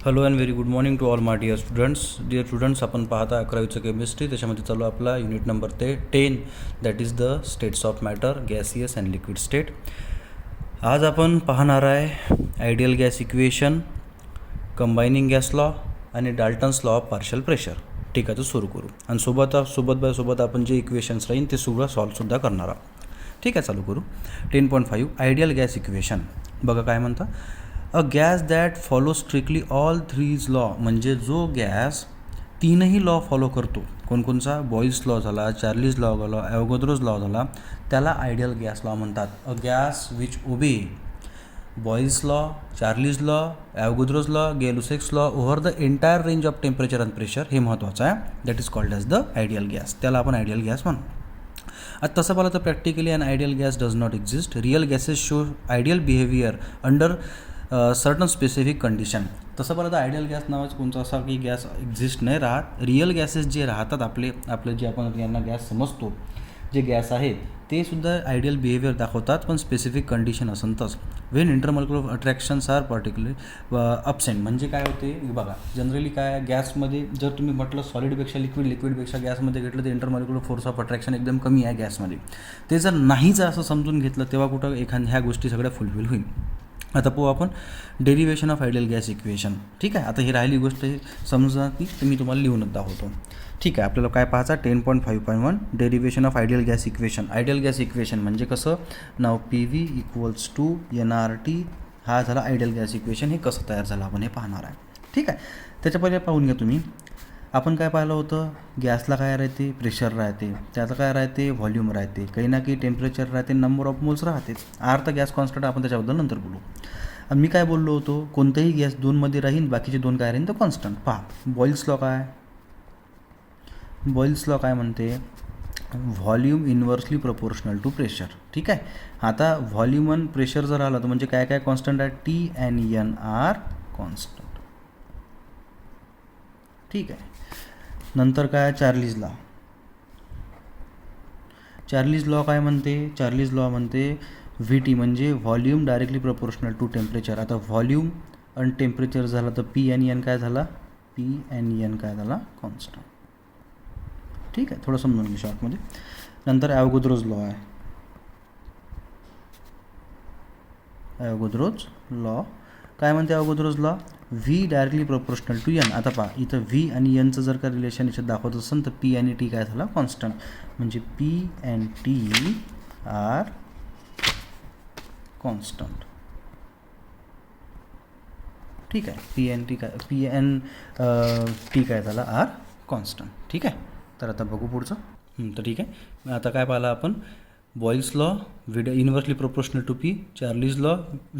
Hello and very good morning to all my dear students आपण पाहता 11वीचं chemistry. त्याच्यामध्ये चालू आपला unit number 10 that is the states of matter, gaseous and liquid state. आज आपण पाहणार आहे ideal gas equation, combining gas law आणि Dalton's law of partial pressure. ठीक आहे, तर सुरू करू. आणि सोबत आपण जे इक्वेशन्स राहील ते सगळं सॉल्वसुद्धा करणार आहोत. ठीक आहे, चालू करू. 10.5 आयडियल गॅस इक्वेशन. बघा काय म्हणता, a gas that follow strictly all threes law, म्हणजे जो गॅस तीनही लॉ फॉलो करतो. कोणकोणचा? बॉईल्स लॉ झाला, चार्लीज लॉ झाला, ॲव्होगाद्रोज लॉ झाला, त्याला आयडियल गॅस लॉ म्हणतात. A gas which obey Boyle's law, Charles's law, Avogadro's law, Gay-Lussac's law over the entire range of temperature and pressure, हे महत्त्वाचं आहे. That is called as the ideal gas. त्याला आपण ideal gas म्हणू. आता तसं पाहिलं तर practically an ideal gas does not exist. Real gases show ideal behaviour under certain specific condition. तसं पाहिलं तर आयडियल गॅस नावाचं कोणतं असा की गॅस एक्झिस्ट नाही राहत. रिअल गॅसेस जे राहतात आपले जे आपण यांना गॅस समजतो, जे गॅस आहेत ते सुद्धा आयडियल बिहेवियर दाखवतात, पण स्पेसिफिक कंडिशन असंतच. When intermolecular attractions are particular absent. म्हणजे काय होते बघा, जनरली काय गॅसमध्ये जर तुम्ही म्हटलं सॉलिडपेक्षा लिक्विडपेक्षा गॅसमध्ये घेतलं तर इंटरमॉलिक्युलर फोर्स ऑफ अट्रॅक्शन एकदम कमी आहे गॅसमध्ये. ते जर नाहीच असं समजून घेतलं तेव्हा कुठं ह्या गोष्टी सगळ्या फुलफिल होईल. आता पाहू आपण derivation of ideal gas equation. ठीक आहे, आता ही राहिली गोष्ट समजा की तर मी तुम्हाला लिहूनच दाखवतो. ठीक आहे, आपल्याला काय पाहायचं 10.5.1 derivation of ideal gas equation. Ideal gas equation म्हणजे कसं, नाव PV इक्वल्स टू NRT. हा झाला आयडियल गॅस इक्वेशन. हे कसं तयार झालं आपण हे पाहणार आहे. ठीक आहे, त्याच्या पहिले पाहून घ्या तुम्ही. आपण काय पाहिलं होतं, गॅसला काय राहते, प्रेशर राहते, त्याचं काय राहते, व्हॉल्यूम राहते, काही ना काही टेम्परेचर राहते, नंबर ऑफ मोल्स राहतेच. आर तर गॅस कॉन्स्टंट, आपण त्याच्याबद्दल नंतर बोलू. आणि मी काय बोललो होतो, कोणताही गॅस दोनमध्ये राहील, बाकीचे दोन काय राहील तर कॉन्स्टंट. पहा बॉईल्स लॉ काय म्हणते, volume inversely proportional to pressure. ठीक आहे, आता व्हॉल्यूम आणि प्रेशर जर आलं तर म्हणजे काय काय कॉन्स्टंट आहे, T and N are constant. ठीक आहे, नंतर काय चार्लीज लॉ काय म्हणते, चार्लीज लॉ म्हणते VT म्हणजे volume directly proportional to temperature. आता व्हॉल्यूम आणि टेम्परेचर झाला तर P and N काय झाला, काय झाला, कॉन्स्टंट. ठीक आहे, थोडं समजून घे शॉर्टमध्ये. नंतर ॲव्होगाद्रोज लॉ काय म्हणते, Avogadro's law V directly proportional to N. आता पहा इथं V आणि Nचं जर का रिलेशन याच्यात दाखवत असेल तर P आणि T काय झाला, कॉन्स्टंट. म्हणजे P and T are constant. ठीक आहे, P and T काय झाला, आर कॉन्स्टंट. ठीक आहे, तर आता बघू पुढचं. तर ठीक आहे, आता काय पाहिलं आपण, Boyle's law V inversely proportional to P, Charles's law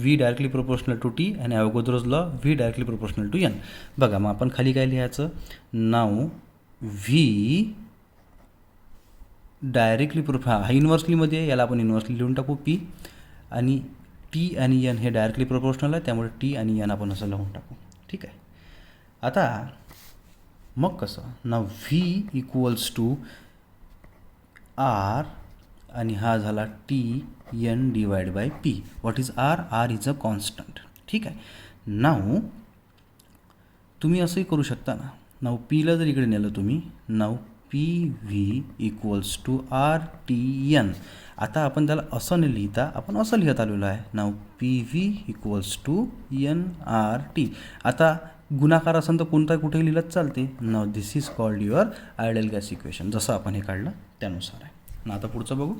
V directly proportional to T आणि Avogadro's law V directly proportional to N. बघा मग आपण खाली काय लिहायचं, नाव V डायरेक्टली हा इन्व्हर्सलीमध्ये, याला आपण इन्व्हर्सली लिहून टाकू P, आणि T आणि N हे डायरेक्टली प्रोपोर्शनल आहे, त्यामुळे T आणि N आपण असं लिहून टाकू. ठीक आहे, आता मग कसं, नाव V इक्वल्स टू R आणि हा झाला TN divide by P. What is R is a constant. ठीक आहे, नाव तुम्ही असंही करू शकता ना, नाव Pला जर इकडे नेलं तुम्ही, नाव PV इक्वल्स टू RTN. आता आपण त्याला असं न लिहिता आपण असं लिहित आलेलो आहे, now PV equals to NRT. आता गुणाकार असेल तर कोणता कुठेही लिहिलं चालते. Now this is called your ideal gas equation. जसं आपण हे काढलं त्यानुसार आहे ना. आता पुढचं बघू.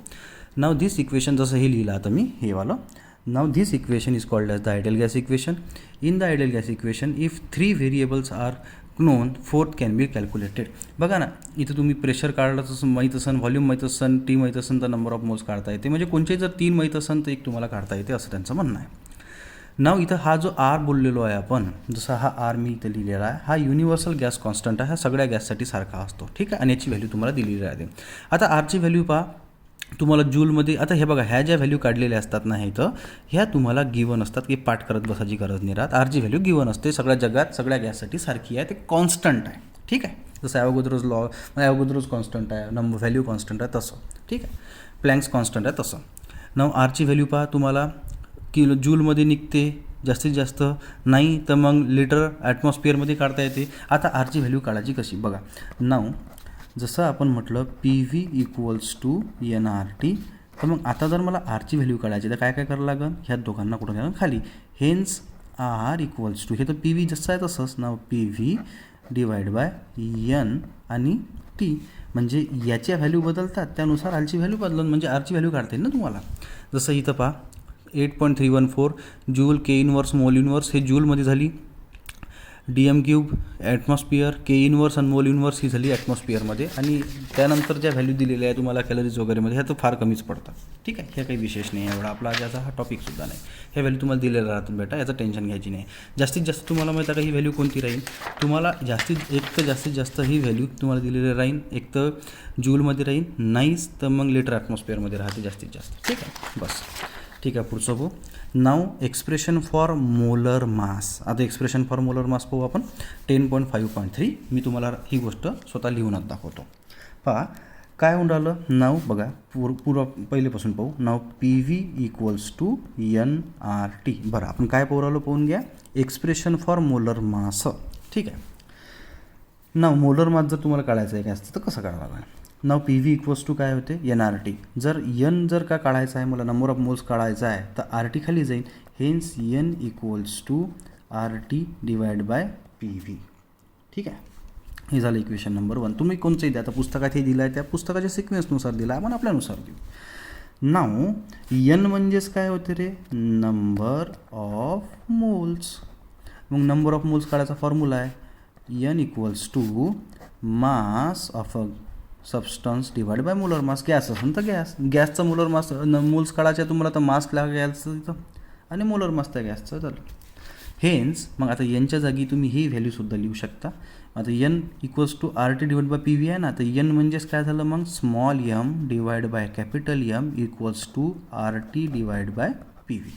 नाव दिस इक्वेशन, जसं हे लिहिलं आता मी हे वालं, now this equation is called as the ideal gas equation. In the ideal gas equation if 3 variables are known, 4th can be calculated. बघा ना, इथं तुम्ही प्रेशर काढलं तसं माहीत असेल, व्हॉल्यूम माहीत असेल, T माहीत असेल तर नंबर ऑफ मोल्स काढता येते. म्हणजे कोणते जर 3 माहीत असेल तर एक तुम्हाला काढता येते, असं त्यांचं म्हणणं आहे. नाव इथं हा जो R बोललेलो आहे आपण, जसा हा R मी इथं लिहिलेला आहे, हा युनिव्हर्सल गॅस कॉन्स्टंट आहे, हा सगळ्या गॅससाठी सारखा असतो. ठीक आहे, आणि याची व्हॅल्यू तुम्हाला दिलेली राहते. आता Rची व्हॅल्यू पहा तुम्हाला जूलमध्ये. आता हे बघा, ह्या ज्या व्हॅल्यू काढलेल्या असतात ना इथं, ह्या तुम्हाला गिवन असतात, की पाठ करत बसायची गरज नाही राहत. Rची व्हॅल्यू गिवन असते, सगळ्या जगात सगळ्या गॅससाठी सारखी आहे, ते कॉन्स्टंट आहे. ठीक आहे, जसं ॲव्होगाद्रोज कॉन्स्टंट आहे, व्हॅल्यू कॉन्स्टंट आहे तसं. ठीक आहे, प्लँक्स कॉन्स्टंट आहे तसं. नाव Rची व्हॅल्यू पहा तुम्हाला जूलमध्ये निघते, जास्तीत जास्त, नाही तर मग लिटर ॲटमॉस्फिअरमध्ये काढता येते. आता आरची व्हॅल्यू काढायची कशी बघा. नाव जसं आपण म्हटलं PV इक्वल्स टू NRT, तर मग आता जर मला आरची व्हॅल्यू काढायची तर काय काय करावं लागेल, ह्या दोघांना कुठं घ्या खाली. हेन्स आर इक्वल्स टू, हे तर PV जसं आहे तसंच नाव PV डिवाइड बाय N आणि T, म्हणजे याच्या व्हॅल्यू बदलतात त्यानुसार आरची व्हॅल्यू बदलून म्हणजे आरची व्हॅल्यू काढता येईल ना तुम्हाला. जसं इथं पहा 8.314 जूल के इनवर्स मोल इनवर्स, हे जूलमध्ये झाली. DM³ ॲटमॉस्फिअर, के इनवर्स आणि मोल इनवर्स ही झाली ॲटमॉस्फिअरमध्ये. आणि त्यानंतर ज्या व्हॅल्यू दिलेल्या आहे तुम्हाला कॅलरीज वगैरेमध्ये, ह्या तर फार कमीच पडतात. ठीक आहे, ह्या काही विशेष नाही एवढा, आपला ज्याचा हा टॉपिकसुद्धा नाही. ह्या व्हॅल्यू तुम्हाला दिलेल्या राहतात बेटा, याचं टेन्शन घ्यायची नाही. जास्तीत जास्त तुम्हाला माहीत आहे का ही व्हॅल्यू कोणती राहील, तुम्हाला जास्तीत जास्त ही व्हॅल्यू तुम्हाला दिलेली राहील. एक तर जूलमध्ये राहील, नाहीच तर मग लिटर ॲटमॉस्फिअरमध्ये राहते जास्तीत जास्त. ठीक आहे, बस ठीक आहे. पुढचं पाहू. नाव एक्सप्रेशन फॉर मोलर मास. आता एक्सप्रेशन फॉर मोलर मास पाहू आपण 10.5.3. मी तुम्हाला ही गोष्ट स्वतः लिहूनच दाखवतो. पहा काय होऊन राहिलं. नाव बघा पुरं पहिलेपासून पाहू. नाव PV इक्वल्स टू NRT. बरं आपण काय पाहू राहिलो पाहून घ्या, एक्सप्रेशन फॉर मोलर मास. ठीक आहे. नाव मोलर मास जर तुम्हाला काढायचं आहे काय असतं तर कसं काढावं लागेल. नाव PV इक्वल्स टू काय होते NRT. जर जर का काढायचं आहे मला, नंबर ऑफ मोल्स काढायचा आहे तर RT खाली जाईल. Hence N equals to RT divide by PV. ठीक आहे, हे झालं इक्वेशन नंबर 1. तुम्ही कोणचंही द्या, आता पुस्तकात हे दिलं आहे त्या पुस्तकाच्या सिक्वेन्सनुसार दिला, आपण आपल्यानुसार देऊ. नाव N म्हणजेच काय होते रे, नंबर ऑफ मोल्स. मग नंबर ऑफ मोल्स काढायचा फॉर्म्युला आहे N equals to mass of a substance divide by molar mass. Gas असेल तर गॅसचा मोलर मास मोल्स काढायचा तुम्हाला तर मास घ्यायचं तिथं आणि मोलर मास त्या गॅसचं झालं. हेन्स मग आता Nच्या जागी तुम्ही ही व्हॅल्यूसुद्धा लिहू शकता. आता N equals to RT divide by PV आहे ना, तर N म्हणजेच काय झालं मग small m divide by capital M equals to RT divide by PV.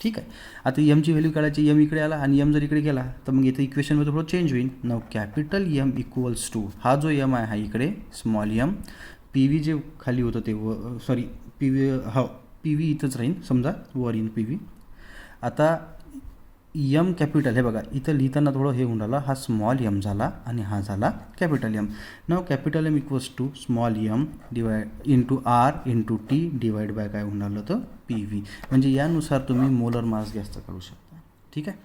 ठीक आहे. आता एमची व्हॅल्यू काढायची, M इकडे आला आणि M जर इकडे गेला तर मग इथे इक्वेशनमध्ये थोडं चेंज होईल. नाव कॅपिटल M इक्वल्स टू, हा जो M आहे हा इकडे स्मॉल m, PV जे खाली होतं ते सॉरी PV इथंच राहील समजा, वर इन PV. आता M कॅपिटल, हे बघा इथं लिहिताना थोडं हे होऊन राहिलं, हा स्मॉल m झाला आणि हा झाला कॅपिटल M. नाव capital M equals to small m divide into R into T divide by काय होऊन राहिलं तर PV. म्हणजे यानुसार तुम्ही मोलर मास गॅसचं काढू शकता. ठीक आहे.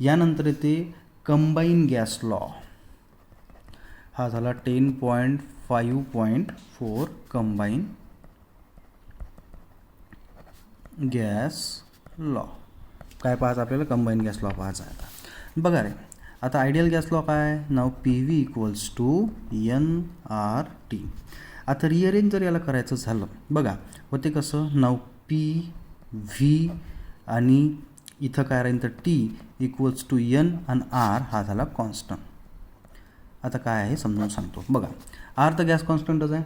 यानंतर येते कंबाईन गॅस लॉ. हा झाला 10.5.4 कंबाईन गॅस लॉ. काय पाहायचं आपल्याला, कंबाईन गॅस लॉ पाहायचा आहे. आता बघा रे, आता आयडियल गॅस लॉ काय, नाव PV इक्वल्स टू NRT. आता रिअरेंज जर याला करायचं झालं बघा होते कसं, नाव PV आणि इथं काय राहील तर T इक्वल्स टू N आणि R हा झाला कॉन्स्टंट. आता काय आहे समजावून सांगतो बघा. R तर गॅस कॉन्स्टंटच आहे.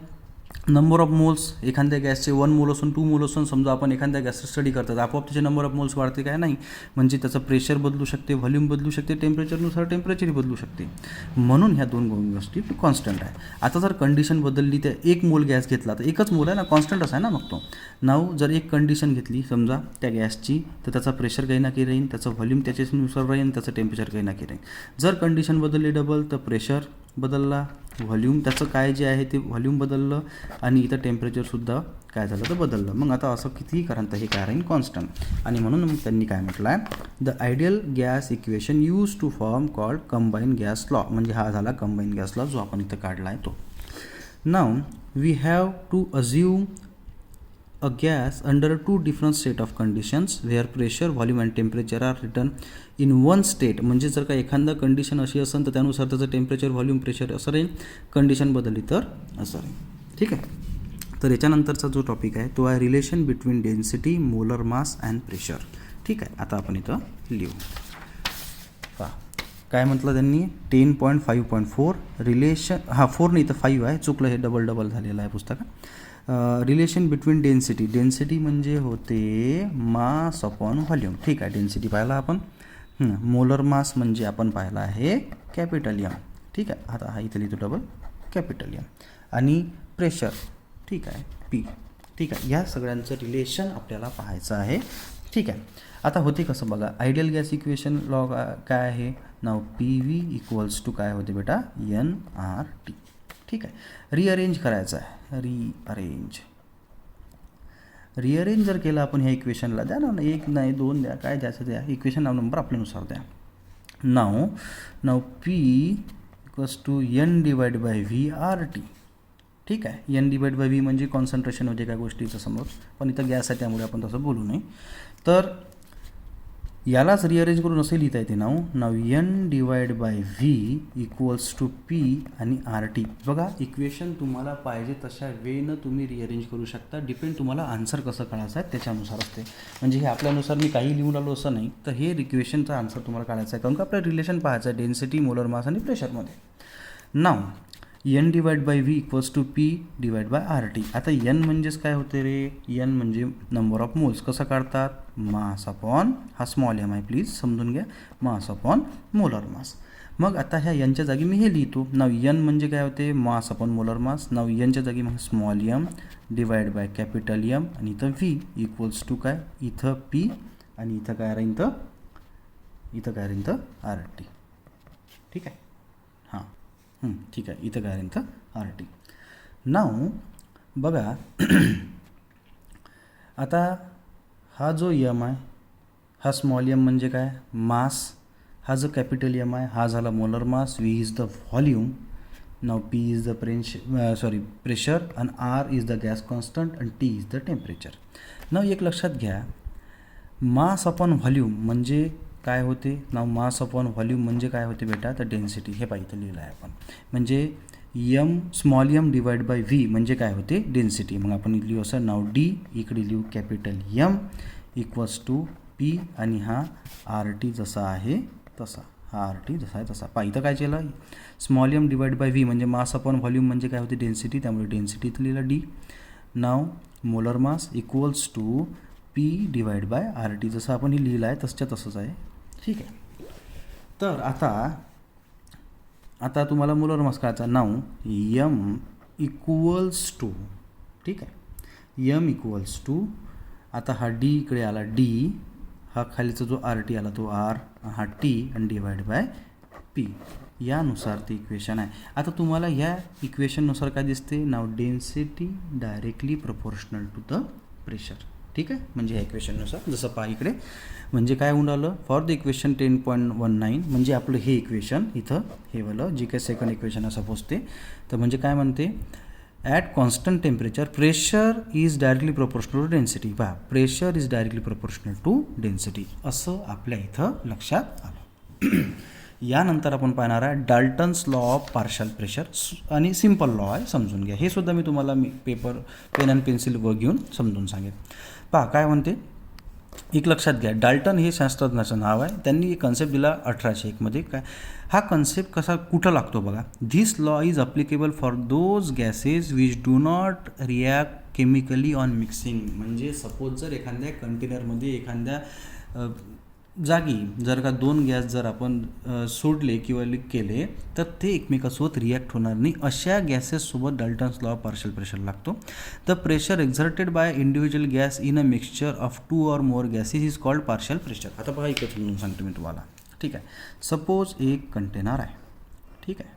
नंबर ऑफ मोल्स, एखाद्या गॅसचे 1 मोल असून 2 मोल असून समजा आपण एखाद्या गॅसचा स्टडी करतात, आपोआप त्याचे नंबर ऑफ मोल्स वाढते काय नाही, म्हणजे त्याचं प्रेशर बदलू शकते, व्हॉल्यूम बदलू शकते, टेम्परेचरनुसार टेम्परेचरही बदलू शकते. म्हणून ह्या दोन गोष्टी कॉन्स्टंट आहे. आता जर कंडिशन बदलली तर 1 मोल गॅस घेतला तर एकच मोल आहे ना, कॉन्स्टंटच आहे ना. मग तो नाव जर एक कंडिशन घेतली समजा त्या गॅसची तर त्याचा प्रेशर काही ना काही राहील, त्याचं व्हॉल्यूम त्याच्यानुसार राहील, त्याचं टेम्परेचर काही ना काही राहील. जर कंडिशन बदलली डबल तर प्रेशर बदलला, व्हॉल्यूम त्याचं काय जे आहे ते व्हॉल्यूम बदललं आणि इथं टेम्परेचरसुद्धा काय झालं तर बदललं. मग आता असं कितीही कारण तर हे काय राहील कॉन्स्टंट. आणि म्हणून मग त्यांनी काय म्हटलं आहे, the ideal gas equation use to form called combine gas law. म्हणजे हा झाला कंबाईन गॅस लॉ जो आपण इथं काढला आहे तो. Now we have to assume a gas under 2 different state of conditions where pressure, volume and temperature are written in one state. म्हणजे जर का एखादा कंडिशन अशी असेल तर त्यानुसार त्याचं टेम्परेचर, व्हॉल्यूम, प्रेशर असं राहील. कंडिशन बदलली तर असं राहील. ठीक आहे. तर याच्यानंतरचा जो टॉपिक आहे तो आहे relation between density, molar mass and pressure. ठीक आहे. आता आपण इथं लिहू. पहा काय म्हटलं त्यांनी, 10.5.4 रिलेशन, 4 नाही तर 5 आहे, चुकलं, हे डबल झालेलं आहे पुस्तकात. रिलेशन बिटवीन डेन्सिटी, डेन्सिटी म्हणजे होते मास अपॉन व्हॉल्यूम. ठीक आहे, डेन्सिटी पाहिला आपण. मोलर मास म्हणजे आपण पाहिला आहे कॅपिटल M. ठीक आहे. आता हा इथे लिहितो डबल कॅपिटल M. आणि प्रेशर ठीक आहे P. ठीक आहे. या सगळ्यांचं रिलेशन आपल्याला पाहायचं आहे. ठीक आहे. आता होते कसं बघा, आयडियल गॅस इक्वेशन लॉ काय आहे, नाव पी व्ही इक्वल्स टू काय होते बेटा, NRT. ठीक आहे. रिअरेंज करायचं आहे, रिअरेंज जर केलं आपण ह्या इक्वेशनला, द्या ना, 1 नाही 2 द्या, काय द्यायचं द्या, इक्वेशन नंबर आपल्यानुसार द्या. नाव पी इक्वल्स टू N/VRT. ठीक आहे. N/V म्हणजे कॉन्सन्ट्रेशन होते काय गोष्टीचं समोर, पण इथं गॅस आहे त्यामुळे आपण तसं बोलू नये. तर यालाच रिअरेंज करून असे लिहिता येते नाव N/V इक्वल्स टू P आणि RT. बघा, इक्वेशन तुम्हाला पाहिजे तशा वेनं तुम्ही रिअरेंज करू शकता, डिपेंड तुम्हाला आन्सर कसं काढायचं आहे त्याच्यानुसार असते. म्हणजे हे आपल्यानुसार मी काही लिहून आलो असं नाही, तर हे इक्वेशनचा आन्सर तुम्हाला काढायचा आहे, कारण का आपल्याला रिलेशन पाहायचं आहे डेन्सिटी, मोलर मास आणि प्रेशरमध्ये. नाव N/V इक्वल्स टू P/RT. आता N म्हणजेच काय होते रे, N म्हणजे नंबर ऑफ मोल्स. कसं काढतात, मास अपॉन, हा स्मॉल m आहे प्लीज समजून घ्या, मास अपॉन मोलर मास. मग आता ह्या Nच्या जागी मी हे लिहितो. नाव N म्हणजे काय होते, मास अपॉन मोलर मास. नाव Nच्या जागी मग small m divide by capital M आणि इथं V इक्वल्स टू काय, इथं P आणि इथं काय राहील, इथं काय राहील RT. ठीक आहे. हां ठीक आहे. इथं काय राहील RT. नाव बघा आता हा जो M आहे, हा स्मॉल m म्हणजे काय, मास. हा जो कॅपिटल M आहे हा झाला molar mass. V is the volume. Now P is the pressure आणि R is the gas constant आणि T इज द टेम्परेचर. नाव एक लक्षात घ्या, मास अपॉन व्हॉल्यूम म्हणजे काय होते, नाव मास अपॉन व्हॉल्यूम म्हणजे काय होते बेटा, तर डेन्सिटी. हे पाहिजे लिहिलं आहे आपण, म्हणजे small m divide by V म्हणजे काय होते, डेन्सिटी. मग आपण लिहू असं, नाव D इकडे लिहू capital M equals to P आणि हा RT जसा आहे तसा, हा RT जसा आहे तसा. इथं काय केलं, small m divide by V म्हणजे मास अपॉन व्हॉल्यूम म्हणजे काय होते, डेन्सिटी, त्यामुळे डेन्सिटी इथं लिहिलं D. नाव molar mass equals to P divide by RT, जसं आपण हे लिहिलं आहे तसंच्या तसंच आहे. ठीक आहे. तर आता तुम्हाला मोलर मास काढायचा. नाव M इक्वल्स टू, ठीक आहे, M इक्वल्स टू, आता हा D इकडे आला D, हा खालीचा जो RT आला तो R, हा T आणि डिवाइड बाय P. यानुसार ते इक्वेशन आहे. आता तुम्हाला ह्या इक्वेशननुसार काय दिसते, now density directly proportional to the pressure. ठीक आहे. म्हणजे ह्या इक्वेशननुसार जसं पहा इकडे, म्हणजे काय होऊन आलं, फॉर द इक्वेशन 10.19 म्हणजे आपलं हे इक्वेशन इथं हे वालं जे काही सेकंड इक्वेशन आहे सपोज ते, तर म्हणजे काय म्हणते, at constant temperature pressure is directly proportional to density. पहा, pressure is directly proportional to density असं आपल्या इथं लक्षात आलं. यानंतर आपण पाहणार आहे Dalton's law of partial pressure आणि सिम्पल लॉ आहे, समजून घ्या. हे सुद्धा मी तुम्हाला पेन अँड पेन्सिल वर घेऊन समजून सांगेन. पहा काय म्हणते, एक लक्षात घ्या, डाल्टन हे शास्त्रज्ञाचं नाव आहे. त्यांनी एक कन्सेप्ट दिला 1801 मध्ये. काय हा कन्सेप्ट कसा कुठं लागतो बघा, this law is applicable for those gases which do not react chemically on mixing. म्हणजे सपोज जर एखाद्या कंटेनरमध्ये एखाद्या जागी जर का 2 गॅस जर आपण सोडले किंवा लीक केले तर ते एकमेकांसोबत रिॲक्ट होणार नाही, अशा गॅसेससोबत Dalton's law of partial pressure लागतो. The pressure exerted by individual gas in a mixture of 2 or more gases is called partial pressure. आता बघा इकडे समजून सांगतो मी तुम्हाला. ठीक आहे. सपोज एक कंटेनर आहे, ठीक आहे,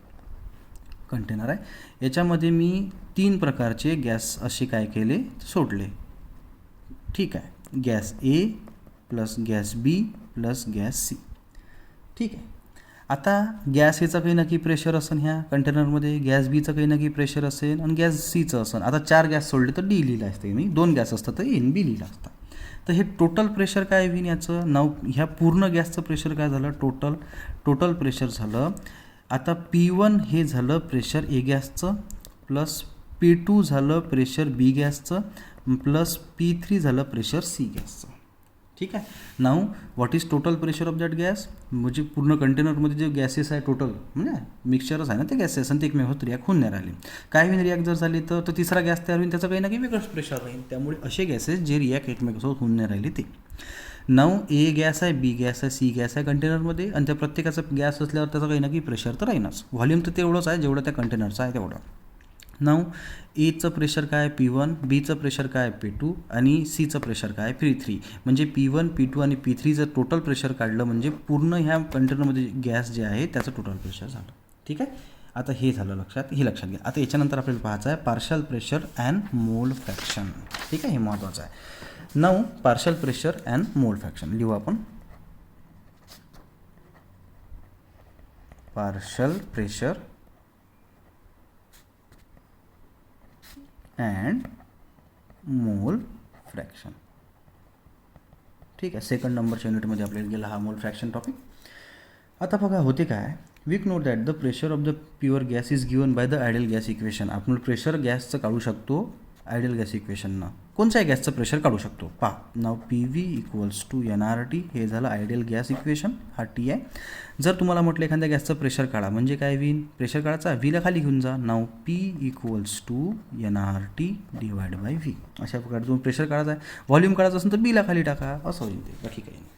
कंटेनर आहे, याच्यामध्ये मी 3 प्रकारचे गॅस असे काय केले, सोडले. ठीक आहे. Gas A plus gas B plus gas C. ठीक आहे. आता गॅस एचा काही नक्की प्रेशर असेल ह्या कंटेनरमध्ये, गॅस बीचं काही नक्की प्रेशर असेल आणि गॅस सीचं असेल. आता 4 गॅस सोडले तर D लिहिलं असते मी, 2 गॅस असतात तर NB लिहिलं असतं. तर हे टोटल प्रेशर काय होईल याचं नाव, ह्या पूर्ण गॅसचं प्रेशर काय झालं, टोटल प्रेशर झालं. आता P1 हे झालं प्रेशर A गॅसचं, प्लस P2 झालं प्रेशर B गॅसचं, प्लस P3 झालं प्रेशर C गॅसचं. ठीक आहे. Now what is total pressure of that gas, म्हणजे पूर्ण कंटेनरमध्ये जे गॅसेस आहे टोटल म्हणजे मिक्सचरच आहे ना ते गॅसेस, आणि ते एकमेकांसोबत रिॲक्ट होऊन नाही राहिले. काय होईल, रिॲक्ट जर झाली तर तिसरा गॅस तयार होईल, त्याचं काही ना काही वेगळंच प्रेशर राहील. त्यामुळे असे गॅसेस जे रिॲक्ट एकमेकांसोबत होऊन नाही राहिले ते. नाव A गॅस आहे, B गॅस आहे, C गॅस आहे कंटेनरमध्ये, आणि त्या प्रत्येकाचा गॅस असल्यावर त्याचा काही ना काही प्रेशर तर राहीनच. व्हॉल्यूम तर तेवढंच आहे जेवढं त्या कंटेनरचं आहे तेवढं. नाव एचं प्रेशर काय P1, बीचं प्रेशर काय P2 आणि सीचं प्रेशर काय P3. म्हणजे P1, P2 आणि P3 जर टोटल प्रेशर काढलं म्हणजे पूर्ण ह्या कंटेनरमध्ये गॅस जे आहे त्याचं टोटल प्रेशर झालं. ठीक आहे, आता हे झालं लक्षात, हे लक्षात घ्या. आता याच्यानंतर आपल्याला पाहायचं आहे partial pressure and mole fraction. ठीक आहे, हे महत्त्वाचं आहे. Now partial pressure and mole fraction लिहू आपण. Partial pressure and mole fraction. ठीक आहे, सेकंड नंबरच्या युनिटमध्ये आपल्याला गेला हा मोल फ्रॅक्शन टॉपिक. आता बघा होते काय, we note that the pressure of the pure gas is given by the ideal gas equation. आपण प्रेशर गॅसचं काढू शकतो आयडियल गॅस इक्वेशननं. कोणत्याही गॅसचं प्रेशर काढू शकतो पहा. नाव PV इक्वल्स टू NRT, हे झालं आयडियल गॅस इक्वेशन, हा T आहे. जर तुम्हाला म्हटलं एखाद्या गॅसचं प्रेशर काढा म्हणजे काय होईल, प्रेशर काढायचा Vला खाली घेऊन जा. नाव P equals to NRT divide by V. अशा प्रकारे तुम्ही प्रेशर काढायचा आहे, व्हॉल्यूम काढायचं असेल तर Bला खाली टाका, असं होईल ते, बाकी काही नाही.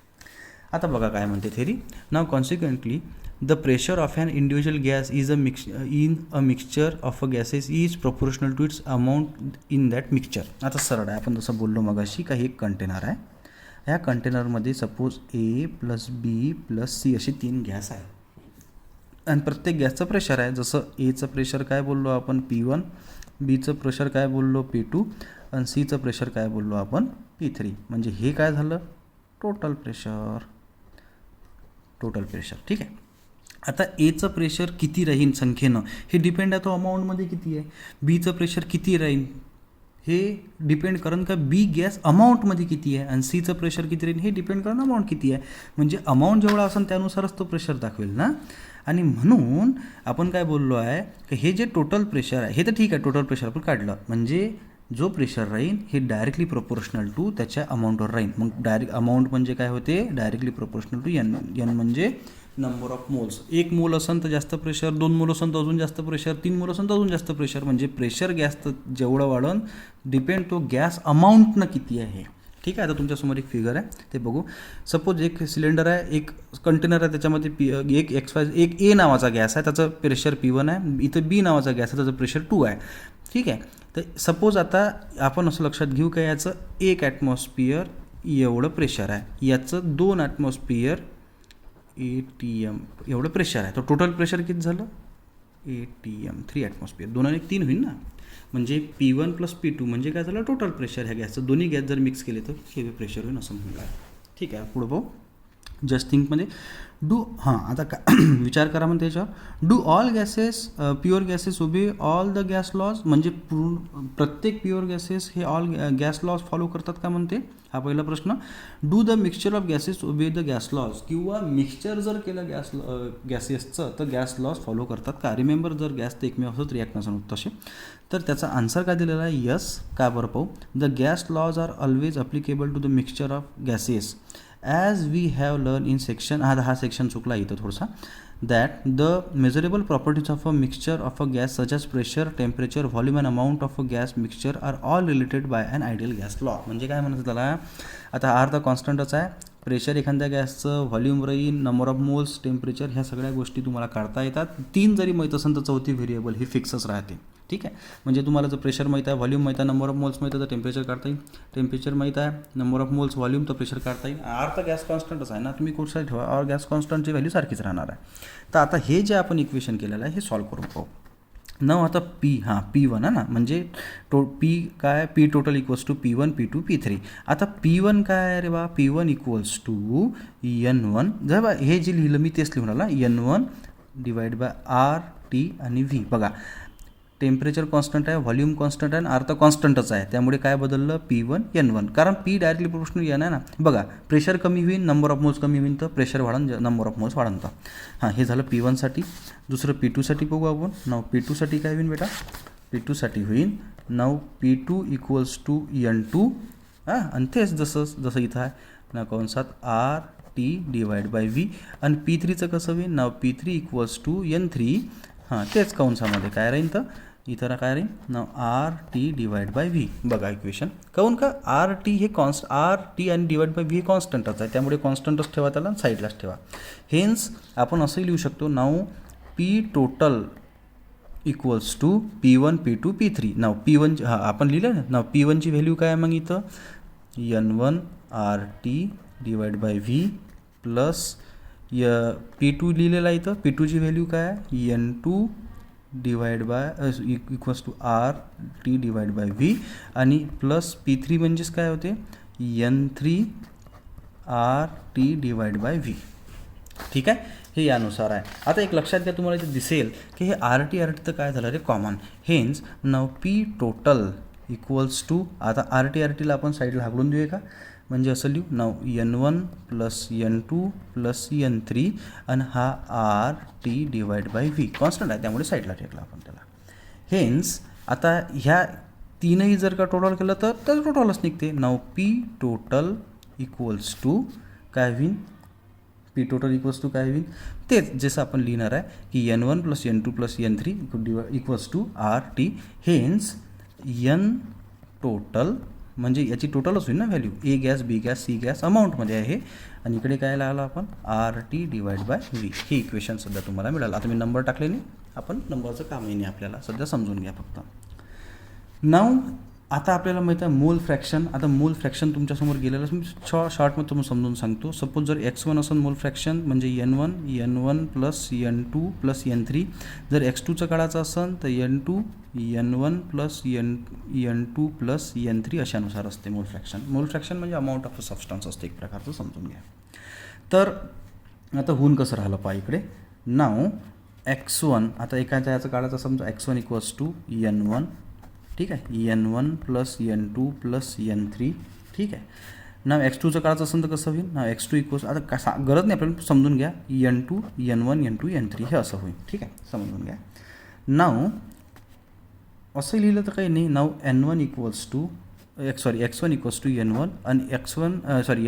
आता बघा काय म्हणते theory. Now consequently the pressure of an individual gas is a mixture of gases is proportional to its amount in that mixture. आता सरळ आहे, आपण जसं बोललो मगाशी का हे एक कंटेनर आहे. ह्या कंटेनरमध्ये suppose A plus B plus C असे 3 गॅस आहे आणि प्रत्येक गॅसचं प्रेशर आहे. जसं Aचं प्रेशर काय बोललो आपण P1, Bचं प्रेशर काय बोललो P2 आणि Cचं प्रेशर काय बोललो आपण P3. म्हणजे हे काय झालं टोटल प्रेशर. ठीक आहे. आता एचं प्रेशर किती राहील संख्येनं हे डिपेंड आहे तो अमाऊंटमध्ये किती आहे. बीचं प्रेशर किती राहील हे डिपेंड करून का बी गॅस अमाऊंटमध्ये किती आहे आणि सीचं प्रेशर किती राहील हे डिपेंड करून अमाऊंट किती आहे. म्हणजे अमाऊंट जेवढा असेल त्यानुसारच तो प्रेशर दाखवेल ना. आणि म्हणून आपण काय बोललो आहे की हे जे टोटल प्रेशर आहे हे तर ठीक आहे, टोटल प्रेशर आपण काढलं म्हणजे जो प्रेशर राहील हे डायरेक्टली प्रोपोर्शनल टू त्याच्या अमाऊंटवर राहील. मग डायरेक्ट अमाऊंट म्हणजे काय होते, डायरेक्टली प्रोपोर्शनल टू एन म्हणजे नंबर ऑफ मोल्स. 1 मोल असेल तर जास्त प्रेशर, 2 मोल असेल तर अजून जास्त प्रेशर, 3 मोल असेल तर अजून जास्त प्रेशर. म्हणजे प्रेशर गॅस तर जेवढं वाढन डिपेंड तो गॅस अमाऊंटनं किती आहे. ठीक आहे, आता तुमच्यासमोर एक फिगर आहे ते बघू. सपोज एक सिलेंडर आहे, एक कंटेनर आहे, त्याच्यामध्ये एक A नावाचा गॅस आहे, त्याचं प्रेशर P1 आहे. इथं B नावाचा गॅस आहे, त्याचं प्रेशर 2 आहे. ठीक आहे, तर सपोज आता आपण असं लक्षात घेऊ का याचं 1 ॲटमॉस्फिअर एवढं प्रेशर आहे, याचं 2 ॲटमॉस्फिअर ATM एवढं प्रेशर आहे. तर टोटल प्रेशर किती झालं ATM 3 ॲटमॉस्फिअर. 2 आणि 3 होईल ना. म्हणजे P1 प्लस P2 म्हणजे काय झालं टोटल प्रेशर ह्या गॅसचं. दोन्ही गॅस जर मिक्स केले तर हे प्रेशर होईल असं म्हणलं आहे. ठीक आहे, पुढं पाहू. जस्ट थिंकमध्ये आता का विचार करा म्हणते याच्यावर. Do all gases pure gases obey all the gas laws. म्हणजे प्रत्येक प्युअर गॅसेस हे ऑल गॅस लॉज फॉलो करतात का म्हणते, हा पहिला प्रश्न. Do the mixture of gases obey the gas laws, किंवा मिक्सचर जर केलं गॅसेसचं तर गॅस लॉज फॉलो करतात का. रिमेंबर जर गॅस तर एकमेव असत रिॲक्ट नसत तसे. तर त्याचा आन्सर काय दिलेला आहे यस. का बरं पाहू. The gas laws are always applicable to the mixture of gases as we have learned in section, हा सेक्शन चुकला इथं थोडासा, that the measurable properties of a mixture of a gas such as pressure, temperature, volume and amount of a gas mixture are all related by an ideal gas law. म्हणजे काय म्हणतात त्याला, आता R तर कॉन्स्टंटच आहे, प्रेशर एखाद्या गॅसचं, volume राहील, नंबर ऑफ मोल्स, टेम्परेचर, ह्या सगळ्या गोष्टी तुम्हाला काढता येतात. 3 जरी माहीत असेल तर 4थी व्हेरिएबल ही फिक्सच राहते. ठीक आहे, म्हणजे तुम्हाला जर प्रेशर माहीत आहे, व्हॉल्यूम माहीत आहे, नंबर ऑफ मोल्स माहीत आहे तर टेम्परेचर काढता येईल. टेम्परेचर माहीत आहे, नंबर ऑफ मोल्स, व्हॉल्यूम तर प्रेशर काढता येईल. R तर गॅस कॉन्स्टंटच आहे ना, तुम्ही कोर्सला ठेवा, और गॅस कॉन्स्टंटची व्हॅल्यू सारखीच राहणार आहे. तर आता हे जे आपण इक्वेशन केलेलं आहे हे सॉल्व करून पाहू. आता P1 आहे ना, म्हणजे P काय, P total equals to P1 P2 P3. आता P1 काय आहे रे बा, P1 इक्वल्स टू N1, जर बा हे जे लिहिलं मी तेच लिहून आला, N1 divide bye R T आणि V. बघा टेम्परेचर कॉन्स्टंट आहे, व्हॉल्यूम कॉन्स्टंट आहे, R तर कॉन्स्टंटच आहे, त्यामुळे काय बदललं P1 N1, कारण P डायरेक्टली प्रोपोर्शनल N आहे ना. बघा प्रेशर कमी होईल, नंबर ऑफ मोल्स कमी होईल तर प्रेशर वाढन, नंबर ऑफ मोल्स वाढन. हे झालं P1 साठी. दुसरं P2 साठी बघू आपण. नाव P2 साठी काय होईल बेटा, P2 साठी होईल नाव P2 इक्वल्स टू N2. आणि तेच जसं इथं आहे ना कंसात R T divide by V. आणि P3चं कसं होईल, नाव P3 इक्वल्स टू N3. तेच कंसामध्ये काय राहील तर इथं काय राहील, नाव R T divide by V. बघा इक्वेशन काहून का R T हे R T आणि डिवाइड बाय V हे कॉन्स्टंटच आहे, त्यामुळे कॉन्स्टंटच ठेवा, त्याला साईडलाच ठेवा. हेन्स आपण असंही लिहू शकतो, नाव P total equals to P1 P2 P3. नाव P1 आपण लिहिलं ना. नाव P1ची व्हॅल्यू काय आहे मग इथं N1 RT divide by V plus P2 लिहिलेला आहे इथं. P2ची व्हॅल्यू काय आहे N2 divide by equals to RT divide by V आणि प्लस P3 म्हणजेच काय होते N3 RT divide by V. ठीक आहे, हे यानुसार आहे. आता एक लक्षात घ्या, तुम्हाला इथे दिसेल की हे RT तर काय झालं रे common. Hence now P total equals to, आता RTला आपण साईडला हाकलून देऊया का, म्हणजे असं लिहू नाव N1 plus N2 plus N3 आणि हा RT divide by V constant आहे त्यामुळे साईडला ठेवला आपण त्याला. हेन्स आता ह्या तीनही जर का टोटल केलं तर टोटलच निघते. नाव P टोटल इक्वल्स टू काय होईल, P टोटल इक्वल्स टू काय होईल तेच जसं आपण लिहिणार आहे की N1 plus N2 plus N3 equals to RT. Hence N total म्हणजे याची टोटलच होईल ना value, A gas B gas C gas अमाऊंटमध्ये आहे आणि इकडे काय लावलं आपण RT डिवाइड बाय V. हे इक्वेशन सध्या तुम्हाला मिळालं. आता मी नंबर टाकले नाही, आपण नंबरचं कामही नाही आपल्याला, सध्या समजून घ्या फक्त. नाव आता आपल्याला माहिती आहे मोल फ्रॅक्शन. आता मोल फ्रॅक्शन तुमच्यासमोर गेलेलं मी शॉर्टमध्ये तुम्हाला समजून सांगतो. सपोज जर X1 असेल मोल फ्रॅक्शन म्हणजे N1 plus N2 plus N3. जर X2चं काढायचं असेल तर N1 plus N2 plus N3 अशानुसार असते मोल फ्रॅक्शन. मोल फ्रॅक्शन म्हणजे अमाऊंट ऑफ सबस्टन्स असते एक प्रकारचं, समजून घ्या. तर आता होऊन कसं राहिलं पहा इकडे. नाव X1 आता एखाद्या याचं काढायचं समजा X1 इक्वल्स टू N1. ठीक आहे, N1 plus N2 plus N3. ठीक आहे. नाव X2चं काढायचं असेल तर कसं होईल, नाव X2 इक्वल्स, आता गरज नाही आपल्याला, समजून घ्या N2 N1 N2 N3 हे असं होईल. ठीक आहे, समजून घ्या. नाव असं लिहिलं तर काही नाही. नाव N1 equals to X1 equals to N1 आणि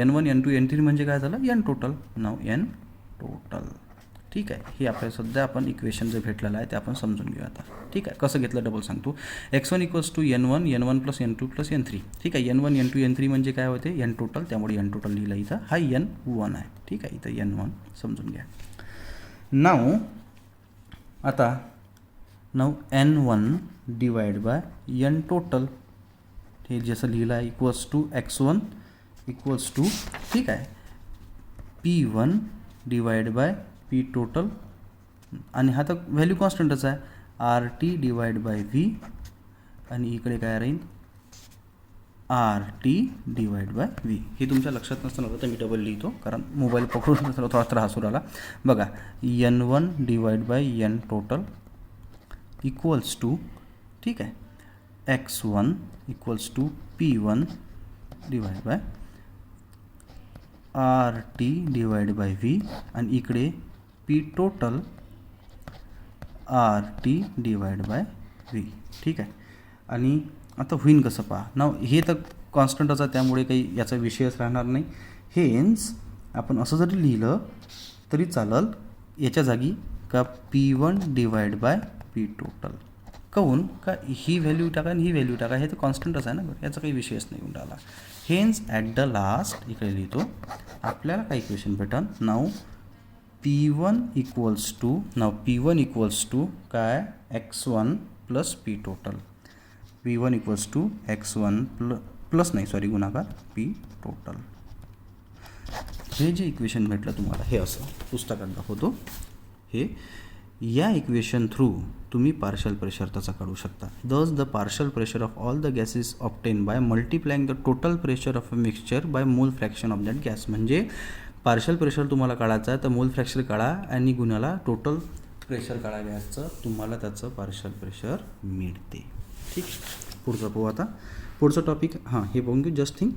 N1 N2 N3 म्हणजे काय झालं N टोटल. नाव N टोटल. ठीक आहे, हे आपल्याला सध्या आपण इक्वेशन जे भेटलेलं आहे ते आपण समजून घेऊया आता. ठीक आहे, कसं घेतलं डबल सांगतो. X1 equals to N1 plus N2 plus N3. ठीक आहे, N1 N2 N3 म्हणजे काय होते N टोटल, त्यामुळे N टोटल लिहिलं इथं. हा N1 आहे. ठीक आहे, इथं N1 समजून घ्या. नाव आता N1 divide by N total हे जसं लिहिलं आहे equals to X1 equals to, ठीक आहे, P1 divide bye P total आणि हा तर व्हॅल्यू कॉन्स्टंटच आहे RT डिवाइड बाय V आणि इकडे काय राहील RT डिवाइड बाय V. हे तुमच्या लक्षात नसताना तर मी डबल लिहितो कारण मोबाईल पकडून थोडा त्रास होऊ राहिला. बघा N1 divide by N total equals to, ठीक आहे, X1 equals to P1 divide by RT divide by V आणि इकडे P total RT divide by V. ठीक आहे, आणि आता होईन कसं पहा. नाव हे तर कॉन्स्टंटच आहे त्यामुळे काही याचा विषयच राहणार नाही. हेन्स आपण असं जरी लिहिलं तरी चालेल याच्या जागी का P1 divide bye P total. काहून का ही व्हॅल्यू टाका आणि ही व्हॅल्यू टाका, हे तर कॉन्स्टंटच आहे ना, याचा काही विषयच नाही होऊन राहिला. हेन्स ॲट द लास्ट इकडे लिहितो आपल्याला काय इक्वेशन भेटन. नाव P1 इक्वल्स टू काय X1 plus P total. P1 equals to X1 plus गुणाकार P टोटल. हे जे इक्वेशन भेटलं तुम्हाला हे असं पुस्तकात दाखवतो. हे या इक्वेशन थ्रू तुम्ही पार्शल प्रेशर त्याचा काढू शकता. दस the partial pressure of all the gases obtain bye multiplying the total pressure of a mixture by mole fraction of that gas. म्हणजे पार्शल प्रेशर तुम्हाला काढायचं आहे तर मोल फ्रॅक्शन काढा आणि गुणाला टोटल प्रेशर काढा गॅसचं, तुम्हाला त्याचं पार्शल प्रेशर मिळते. ठीक, पुढचं पाहू आता. पुढचं टॉपिक हे बघून घेऊ. Just think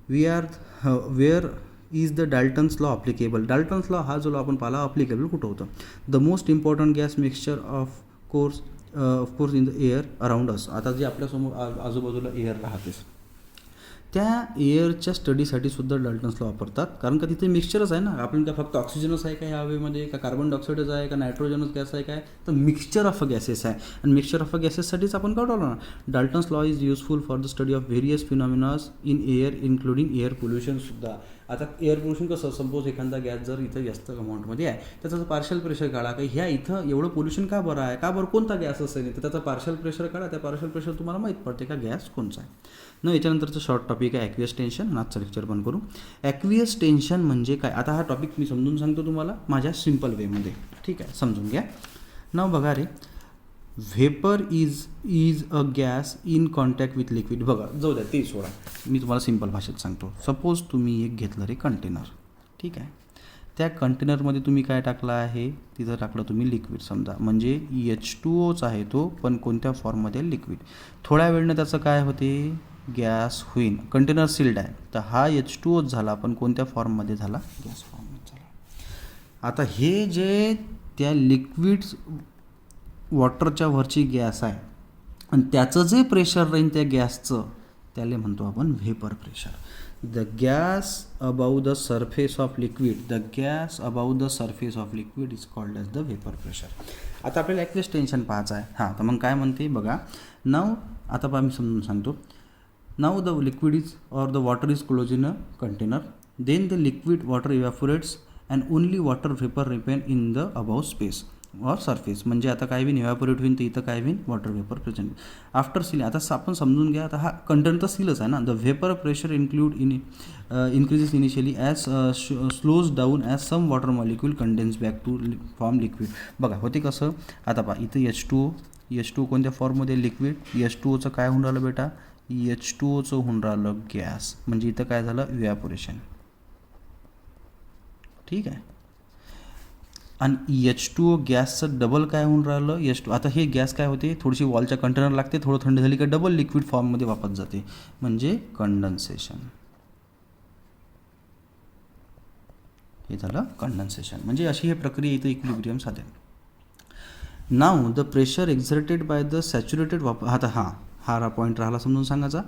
where is the Dalton's law applicable. Dalton's law हा जो लॉ आपण पाहिला अप्लिकेबल कुठं होतं. The most important gas mixture of course in the air around us. आता जे आपल्यासमोर आजूबाजूला एअर राहतेस त्या एअरच्या स्टडीसाठी सुद्धा डाल्टन्स लॉ वापरतात, कारण का तिथे मिक्सचरच आहे ना. आपण काय फक्त ऑक्सिजनच आहे का ह्या हवेमध्ये, का कार्बन डायऑक्साईडच आहे का नायट्रोजनच गॅस आहे काय, तर मिक्सचर ऑफ अ गॅसेस आहे आणि मिक्सचर ऑफ अ गॅसेससाठीच आपण काढवलं ना. Dalton's law is useful for the study of various phenomenas in air including air pollution सुद्धा. आता एअर पोल्युशन कसं, सपोज एखादा गॅस जर इथं जास्त अमाऊंटमध्ये आहे, त्याचं पार्शल प्रेशर काढा, की ह्या इथं एवढं पोल्युशन का बरं आहे, का बरं कोणता गॅस असेल, तर त्याचा पार्शल प्रेशर काढा, त्या पार्शल प्रेशर तुम्हाला माहीत पडते का गॅस कोणचा आहे. न याच्यानंतरचं शॉर्ट टॉपिक आहे ॲक्वियस टेन्शन. आणि आजचं लेक्चर पण करू. ॲक्वियस टेन्शन म्हणजे काय, आता हा टॉपिक मी समजून सांगतो तुम्हाला माझ्या सिम्पल वेमध्ये, ठीक आहे, समजून घ्या. नाव बघा रे, vapour is a gas in contact with liquid. बघा जाऊ द्या ते सोडा, मी तुम्हाला सिम्पल भाषेत सांगतो. सपोज तुम्ही एक घेतलं रे कंटेनर, ठीक आहे, त्या कंटेनरमध्ये तुम्ही काय टाकलं आहे, तिथं टाकलं तुम्ही लिक्विड समजा, म्हणजे H2Oच आहे तो, पण कोणत्या फॉर्ममध्ये, लिक्विड. थोड्या वेळनं त्याचं काय होते, गॅस होईल. कंटेनर सील्ड आहे, तर हा H2Oच झाला, पण कोणत्या फॉर्ममध्ये झाला, गॅस फॉर्ममध्ये झाला. आता हे जे त्या लिक्विड वॉटरच्या वरची गॅस आहे आणि त्याचं जे प्रेशर राहील त्या गॅसचं, त्याला म्हणतो आपण vapour pressure. The gas about the surface of liquid, the gas about the surface of liquid is called as the vapour pressure. आता आपल्याला ॲक्वियस टेन्शन पाहायचं आहे. हां, तर मग काय म्हणते बघा. नाव आता पहा मी समजून सांगतो. Now the liquid is or the water is close in a container, then the liquid water evaporates and only water vapour remain in the above space or surface. म्हणजे आता काय होईल, इव्हॅपोरेट होईल, तर इथं काय होईल, water vapour present. After ceiling, आता आपण समजून घ्या, आता हा कंटेनर तर सीलच आहे ना. The vapour pressure increases initially as slows down as some water molecule condense back to form liquid. बघा होते कसं, आता पहा इथं H2O कोणत्या फॉर्ममध्ये, लिक्विड. H2Oचं काय होऊन राहिलं बेटा, H2Oचं होऊन राहिलं गॅस, म्हणजे इथं काय झालं, इव्हॅपोरेशन, ठीक आहे. आणि H2O गॅसचं डबल काय होऊन राहिलं, H2. आता हे गॅस काय होते, थोडीशी वॉलच्या कंटेनर लागते, थोडं थंड झाली का डबल लिक्विड फॉर्ममध्ये वापस जाते, म्हणजे कंडन्सेशन. हे झालं कंडन्सेशन, म्हणजे अशी ही प्रक्रिया इथं इक्विलिब्रियम साधेल. Now the pressure exerted by the saturated आता हा पॉईंट राहिला समजून सांगायचा.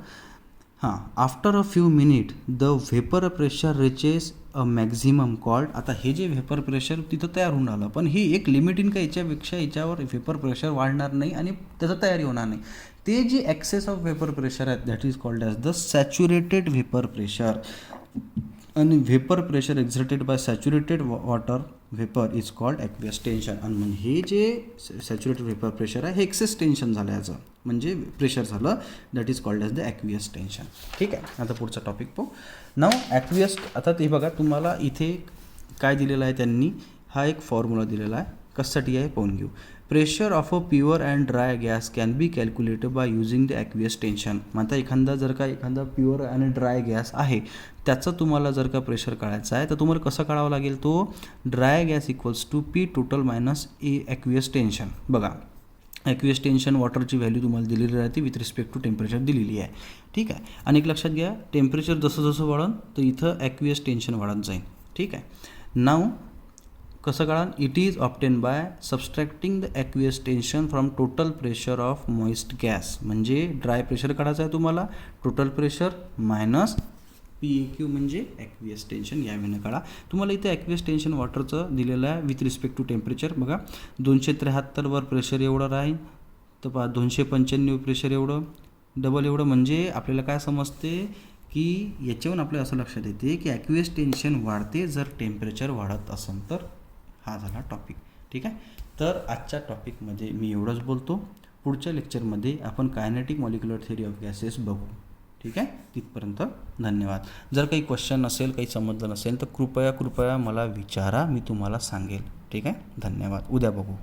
हां, after a few minute the vapour pressure reaches a maximum called. आता हे जे व्हेपर प्रेशर तिथं तयार होऊन राहिलं, पण हे एक लिमिट इन का याच्यावर व्हेपर प्रेशर वाढणार नाही आणि त्याचं तयारी होणार नाही. ते जे एक्सेस ऑफ व्हेपर प्रेशर आहे that is called as the saturated vapour pressure. आणि vapour pressure exerted by saturated water vapour is called aqueous tension. आणि मग हे जे सॅच्युरेटेड व्हेपर प्रेशर आहे हे एक्सेस टेन्शन झालं, याचं म्हणजे प्रेशर झालं, that is called as the aqueous tension. ठीक आहे, आता पुढचा टॉपिक पाहू. नाव ॲक्वियस. आता ते बघा तुम्हाला इथे काय दिलेलं आहे, त्यांनी हा एक फॉर्म्युला दिलेला आहे, कशासाठी आहे पाहून घेऊ. Pressure of a pure and dry gas can be calculated by using the aqueous tension. आता एखादा प्युअर आणि ड्राय गॅस आहे, त्याचं तुम्हाला जर का प्रेशर काढायचं आहे, तर तुम्हाला कसं काढावं लागेल, तो dry gas equals to P total minus A aqueous tension. बघा ॲक्वियस टेन्शन वॉटरची व्हॅल्यू तुम्हाला दिलेली राहते विथ रिस्पेक्ट टू टेम्परेचर दिलेली आहे, ठीक आहे. आणि एक लक्षात घ्या, टेम्परेचर जसं जसं वाढन तर इथं ॲक्वियस टेन्शन वाढत जाईल, ठीक आहे. नाव कसं काढा, it is obtained by subtracting the aqueous tension from total pressure of moist gas. म्हणजे ड्राय प्रेशर काढायचं आहे तुम्हाला, टोटल प्रेशर मायनस PAQ म्हणजे ॲक्वियस टेन्शन, या वेळेनं काढा. तुम्हाला इथे ॲक्वियस टेन्शन वॉटरचं दिलेलं आहे विथ रिस्पेक्ट टू टेम्परेचर. बघा 273 प्रेशर एवढं राहील, तर पहा 295 प्रेशर एवढं, डबल एवढं. म्हणजे आपल्याला काय समजते की याच्यावरून आपल्याला असं लक्षात येते की ॲक्वियस टेन्शन वाढते जर टेम्परेचर वाढत असेल तर. हा झाला टॉपिक, ठीक आहे. तर आजच्या टॉपिकमध्ये मी एवढंच बोलतो. पुढच्या लेक्चरमध्ये आपण kinetic molecular theory of gases बघू, ठीक आहे. तिथपर्यंत धन्यवाद. जर काही क्वेश्चन असेल, काही समजलं नसेल तर कृपया मला विचारा, मी तुम्हाला सांगेल, ठीक आहे. धन्यवाद. उद्या बघू.